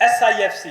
SIFC,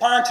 5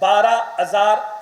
12,000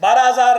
12,000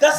10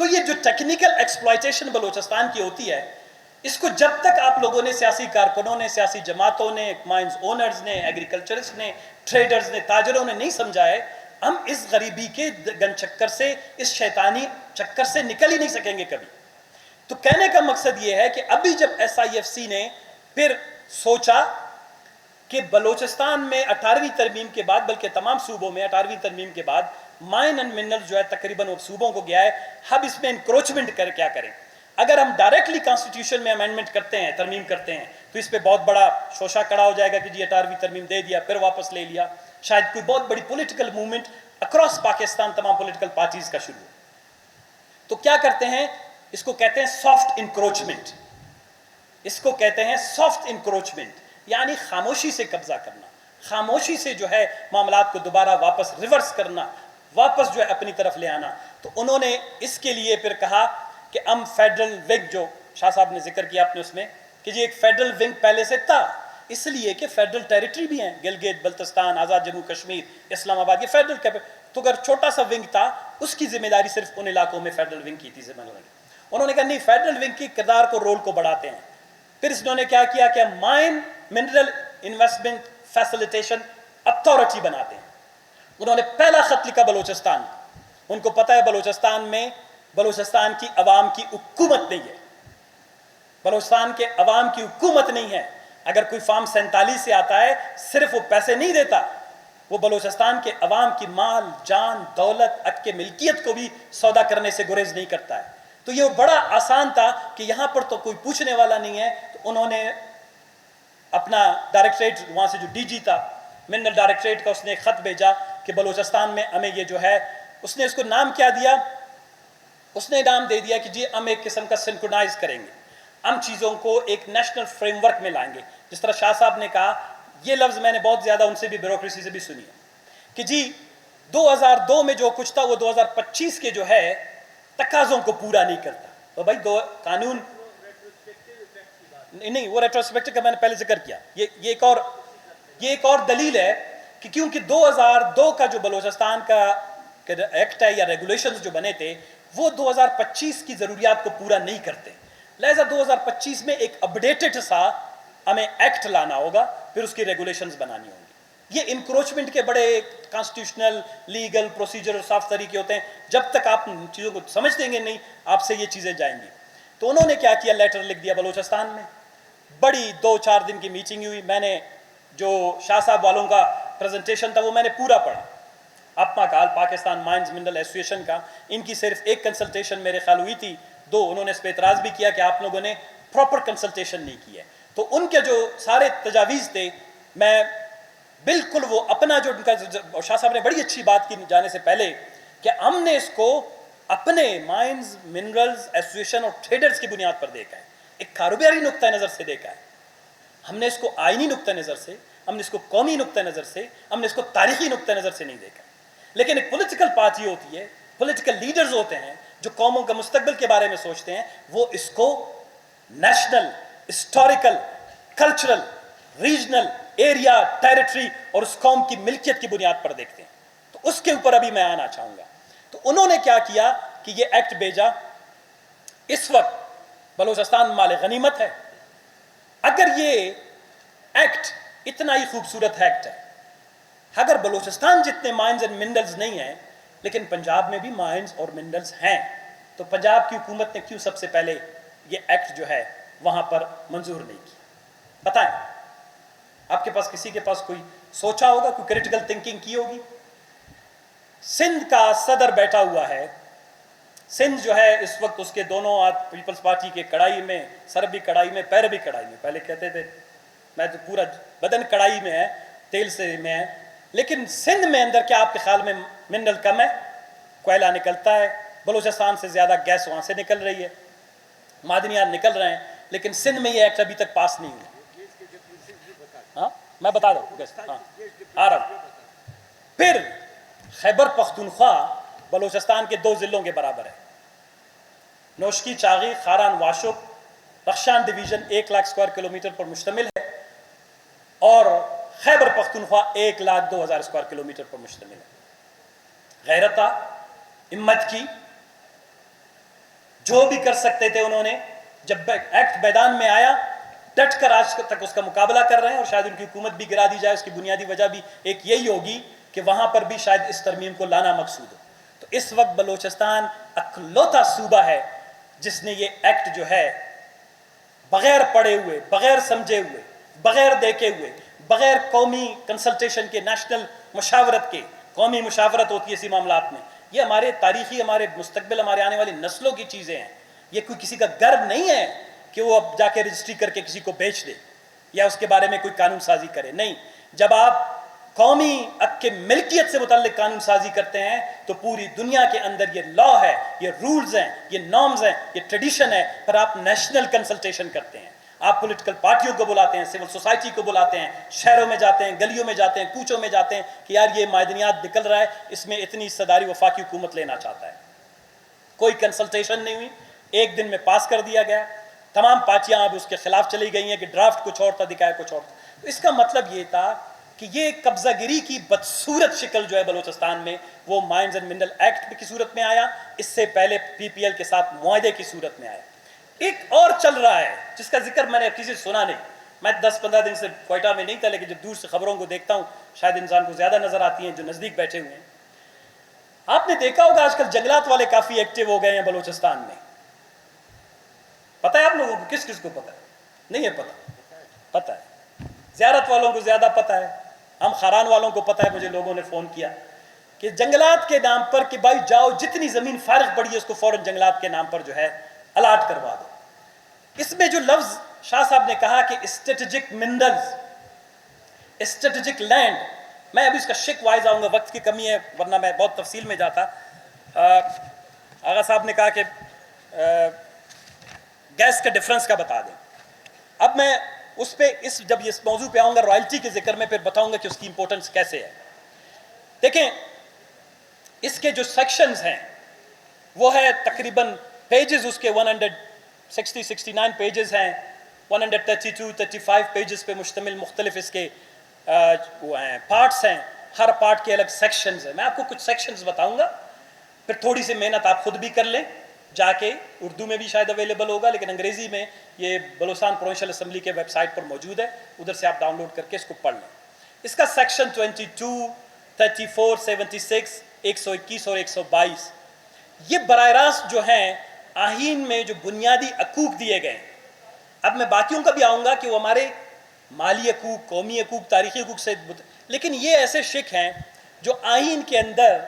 تو یہ جو ٹیکنیکل ایکسپلائٹیشن بلوچستان کی ہوتی ہے، اس کو جب تک آپ لوگوں نے، سیاسی کارکنوں نے، سیاسی جماعتوں نے، مائنز اونرز نے، ایگریکلچرسٹ نے، ٹریڈرز نے، تاجروں نے نہیں سمجھا ہے، ہم اس غریبی کے گن چکر سے، اس شیطانی چکر سے نکل ہی نہیں سکیں گے کبھی۔ تو کہنے کا مقصد یہ ہے کہ ابھی جب ایس آئی ایف سی نے پھر سوچا کہ بلوچستان میں 18ویں ترمیم کے بعد، بلکہ تمام صوبوں میں 18ویں ترمیم کے بعد مائن اینڈ منرل جو ہے تقریباً صوبوں کو گیا ہے، اب اس میں انکروچمنٹ کر کیا کریں۔ اگر ہم ڈائریکٹلی کانسٹیٹیوشن میں امینڈمنٹ کرتے ہیں، ترمیم کرتے ہیں، تو اس پہ بہت بڑا شوشہ کھڑا ہو جائے گا کہ جی 18ویں ترمیم دے دیا پھر واپس لے لیا، شاید کوئی بہت بڑی پولیٹیکل موومنٹ اکراس پاکستان تمام پولیٹیکل پارٹیز کا شروع ہو۔ تو کیا کرتے ہیں، اس کو کہتے ہیں سافٹ انکروچمنٹ، اس کو کہتے ہیں سافٹ انکروچمنٹ، یعنی خاموشی سے قبضہ کرنا، خاموشی سے جو ہے معاملات کو دوبارہ واپس ریورس کرنا، واپس جو ہے اپنی طرف لے آنا۔ تو انہوں نے اس کے لیے پھر کہا کہ ہم فیڈرل ونگ، جو شاہ صاحب نے ذکر کیا اپنے اس میں، کہ جی ایک فیڈرل ونگ پہلے سے تھا، اس لیے کہ فیڈرل ٹیریٹری بھی ہیں، گلگت بلتستان، آزاد جموں کشمیر، اسلام آباد، یہ فیڈرل، تو اگر چھوٹا سا ونگ تھا اس کی ذمہ داری صرف ان علاقوں میں فیڈرل ونگ کی تھی ذمہ داری۔ انہوں نے کہا نہیں، فیڈرل ونگ کی کردار کو، رول کو بڑھاتے ہیں۔ پھر انہوں نے کیا کیا کہ mine mineral investment facilitation authority بناتے ہیں۔ انہوں نے پہلا خط لکھا بلوچستان، ان کو پتہ ہے بلوچستان میں بلوچستان کی عوام کی حکومت نہیں ہے، بلوچستان کے عوام کی حکومت نہیں ہے۔ اگر کوئی فارم 47 سے آتا ہے، صرف وہ پیسے نہیں دیتا، وہ بلوچستان کے عوام کی مال، جان، دولت، حق کے ملکیت کو بھی سودا کرنے سے گریز نہیں کرتا ہے۔ تو یہ بڑا آسان تھا کہ یہاں پر تو کوئی پوچھنے والا نہیں ہے، تو انہوں نے اپنا ڈائریکٹریٹ، وہاں سے جو ڈی جی تھا منرل ڈائریکٹریٹ کا، اس نے ایک خط بھیجا کہ بلوچستان میں ہمیں یہ جو ہے، اس نے اس کو نام کیا دیا، اس نے نام دے دیا کہ جی ہم ایک قسم کا سنکرونائز کریں گے، ہم چیزوں کو ایک نیشنل فریم ورک میں لائیں گے۔ جس طرح شاہ صاحب نے کہا، یہ لفظ میں نے بہت زیادہ ان سے بھی، بیوروکریسی سے بھی سنی ہے، کہ جی 2002 میں جو کچھ تھا وہ 2025 کے جو ہے تقاضوں کو پورا نہیں کرتا۔ تو بھائی دو قانون نہیں، وہ ریٹروسپیکٹو کا میں نے پہلے ذکر کیا، یہ ایک اور دلیل ہے کہ کیونکہ 2002 کا جو بلوچستان کا ایکٹ ہے یا ریگولیشنز جو بنے تھے، وہ 2025 کی ضروریات کو پورا نہیں کرتے، لہذا 2025 میں ایک اپڈیٹڈ سا ہمیں ایکٹ لانا ہوگا، پھر اس کی ریگولیشنز بنانی ہوں گی۔ یہ انکروچمنٹ کے بڑے کانسٹیٹیوشنل، لیگل، پروسیجر اور صاف طریقے ہوتے ہیں، جب تک آپ چیزوں کو سمجھ دیں گے نہیں، آپ سے یہ چیزیں جائیں گی۔ تو انہوں نے کیا کیا، لیٹر لکھ دیا بلوچستان میں، بڑی 2-4 دن کی میٹنگ ہوئی، میں نے جو شاہ صاحب والوں کا پریزنٹیشن تھا وہ میں نے پورا پڑھا، اپنا کال پاکستان مائنز منرل ایسوسیشن کا، ان کی صرف ایک کنسلٹیشن میرے خیال ہوئی تھی، 2 انہوں نے اس پہ اعتراض بھی کیا کہ آپ لوگوں نے پراپر کنسلٹیشن نہیں کی ہے۔ تو ان کے جو سارے تجاویز تھے، میں بالکل وہ اپنا جو ان کا، شاہ صاحب نے بڑی اچھی بات کی جانے سے پہلے کہ ہم نے اس کو اپنے مائنز منرلز ایسوسیشن اور ٹریڈرز کی بنیاد پر دیکھا ہے، ایک کاروباری نقطہ نظر سے دیکھا ہے، ہم نے اس کو آئینی نقطہ نظر سے، ہم نے اس کو قومی نقطہ نظر سے، ہم نے اس کو تاریخی نقطہ نظر سے نہیں دیکھا۔ لیکن ایک پولیٹیکل پارٹی ہوتی ہے، پولیٹیکل لیڈرز ہوتے ہیں جو قوموں کا مستقبل کے بارے میں سوچتے ہیں، وہ اس کو national, historical, cultural, regional, area, territory اور اس قوم کی ملکیت کی بنیاد پر دیکھتے ہیں۔ تو اس کے اوپر ابھی میں آنا چاہوں گا۔ تو انہوں نے کیا کیا کہ یہ ایکٹ بھیجا، اس وقت بلوچستان مال غنیمت ہے۔ اگر یہ ایکٹ اتنا ہی خوبصورت ایکٹ ہے، اگر بلوچستان جتنے مائنز اینڈ منرلز نہیں ہیں، لیکن پنجاب میں بھی مائنز اور منرلز ہیں، تو پنجاب کی حکومت نے کیوں سب سے پہلے یہ ایکٹ جو ہے وہاں پر منظور نہیں کیا؟ بتائیں، آپ کے پاس کسی کے پاس کوئی سوچا ہوگا، کوئی کریٹیکل تھنکنگ کی ہوگی؟ سندھ کا صدر بیٹھا ہوا ہے، سندھ جو ہے اس وقت اس کے دونوں ہاتھ پیپلز پارٹی کے کڑائی میں، سر بھی کڑائی میں، پیر بھی کڑائی میں، پہلے کہتے تھے میں تو پورا بدن کڑائی میں ہے، تیل سے میں ہے، لیکن سندھ میں اندر کیا آپ کے خیال میں منرل کم ہے؟ کوئلہ نکلتا ہے، بلوچستان سے زیادہ گیس وہاں سے نکل رہی ہے، معدنیات نکل رہے ہیں، لیکن سندھ میں یہ ایکٹ ابھی تک پاس نہیں ہوا۔ ہاں میں بتا دوں، ہاں آ رہا ہوں۔ پھر خیبر پختونخوا بلوچستان کے 2 ضلعوں کے برابر ہے، Noshki Chagai, Kharan Washuk, Rakhshan division 1 lakh square kilometre پر مشتمل ہے، اور خیبر پختونخوا 1,02,000 اسکوائر کلومیٹر پر مشتمل ہے۔ غیرتہ، ہمت کی، جو بھی کر سکتے تھے انہوں نے، جب ایکٹ میدان میں آیا ڈٹ کر آج تک اس کا مقابلہ کر رہے ہیں، اور شاید ان کی حکومت بھی گرا دی جائے، اس کی بنیادی وجہ بھی ایک یہی ہوگی کہ وہاں پر بھی شاید اس ترمیم کو لانا مقصود ہو۔ تو اس وقت بلوچستان اکلوتا صوبہ ہے جس نے یہ ایکٹ جو ہے بغیر پڑھے ہوئے، بغیر سمجھے ہوئے، بغیر دیکھے ہوئے، بغیر قومی کنسلٹیشن کے، نیشنل مشاورت کے، قومی مشاورت ہوتی ہے اسی معاملات میں، یہ ہمارے تاریخی، ہمارے مستقبل، ہمارے آنے والی نسلوں کی چیزیں ہیں، یہ کوئی کسی کا گرو نہیں ہے کہ وہ اب جا کے رجسٹری کر کے کسی کو بیچ دے یا اس کے بارے میں کوئی قانون سازی کرے۔ نہیں، جب آپ قومی حق کے ملکیت سے متعلق قانون سازی کرتے ہیں تو پوری دنیا کے اندر یہ لا ہے، یہ رولز ہیں، یہ نارمز ہیں، یہ ٹریڈیشن ہے، پھر آپ نیشنل کنسلٹیشن کرتے ہیں، آپ پولیٹیکل پارٹیوں کو بلاتے ہیں، سول سوسائٹی کو بلاتے ہیں، شہروں میں جاتے ہیں، گلیوں میں جاتے ہیں، کوچوں میں جاتے ہیں کہ یار یہ معدنیات نکل رہا ہے، اس میں اتنی حصہ وفاقی حکومت لینا چاہتا ہے۔ کوئی کنسلٹیشن نہیں ہوئی، ایک دن میں پاس کر دیا گیا، تمام پارٹیاں اب اس کے خلاف چلی گئی ہیں کہ ڈرافٹ کچھ اور تھا، دکھایا کچھ اور تھا۔ اس کا مطلب یہ تھا کہ یہ قبضہ گیری کی بدصورت شکل جو ہے بلوچستان میں، وہ مائنز اینڈ منرل ایکٹ کی صورت میں آیا، اس سے پہلے پی پی ایل کے ساتھ معاہدے کی صورت میں آیا۔ ایک اور چل رہا ہے جس کا ذکر میں نے کسی سے سنا نہیں، میں 10-15 دن سے کوئٹہ میں نہیں تھا، لیکن جب دور سے خبروں کو دیکھتا ہوں شاید انسان کو زیادہ نظر آتی ہیں جو نزدیک بیٹھے ہوئے ہیں۔ آپ نے دیکھا ہوگا آج کل جنگلات والے کافی ایکٹیو ہو گئے ہیں بلوچستان میں، پتہ ہے آپ لوگوں کو؟ کس کس کو پتہ ہے؟ نہیں ہے پتہ؟ پتہ ہے، زیارت والوں کو زیادہ پتہ ہے، ہم خاران والوں کو پتہ ہے۔ مجھے لوگوں نے فون کیا کہ جنگلات کے نام پر کہ بھائی جاؤ جتنی زمین فارغ پڑی ہے اس کو فوراً جنگلات کے نام پر جو ہے الاٹ کروا دو۔ اس میں جو لفظ شاہ صاحب نے کہا کہ اسٹریٹجک منرلز، اسٹریٹجک لینڈ، میں ابھی اس کا شک وائز آؤں گا، وقت کی کمی ہے ورنہ میں بہت تفصیل میں جاتا۔ آغا صاحب نے کہا کہ گیس کا ڈفرنس کا بتا دیں۔ اب میں اس پہ جب اس موضوع پہ آؤں گا رائلٹی کے ذکر میں، پھر بتاؤں گا کہ اس کی امپورٹنس کیسے ہے۔ دیکھیں اس کے جو سیکشنز ہیں وہ ہے تقریباً پیجز اس کے 169 پیجز ہیں، 132-35 پیجز پہ مشتمل مختلف اس کے وہ ہیں پارٹس ہیں، ہر پارٹ کے الگ سیکشنز ہیں۔ میں آپ کو کچھ سیکشنز بتاؤں گا، پھر تھوڑی سی محنت آپ خود بھی کر لیں جا کے، اردو میں بھی شاید اویلیبل ہوگا لیکن انگریزی میں یہ بلوچستان پروونشل اسمبلی کے ویب سائٹ پر موجود ہے، ادھر سے آپ ڈاؤن لوڈ کر کے اس کو پڑھ لیں۔ اس کا سیکشن 22، 34، 76، 121 اور 122 یہ براہ راست جو ہیں آئین میں جو بنیادی حقوق دیے گئے ہیں۔ اب میں باقیوں کا بھی آؤں گا کہ وہ ہمارے مالی حقوق، قومی حقوق، تاریخی حقوق سے، لیکن یہ ایسے شک ہیں جو آئین کے اندر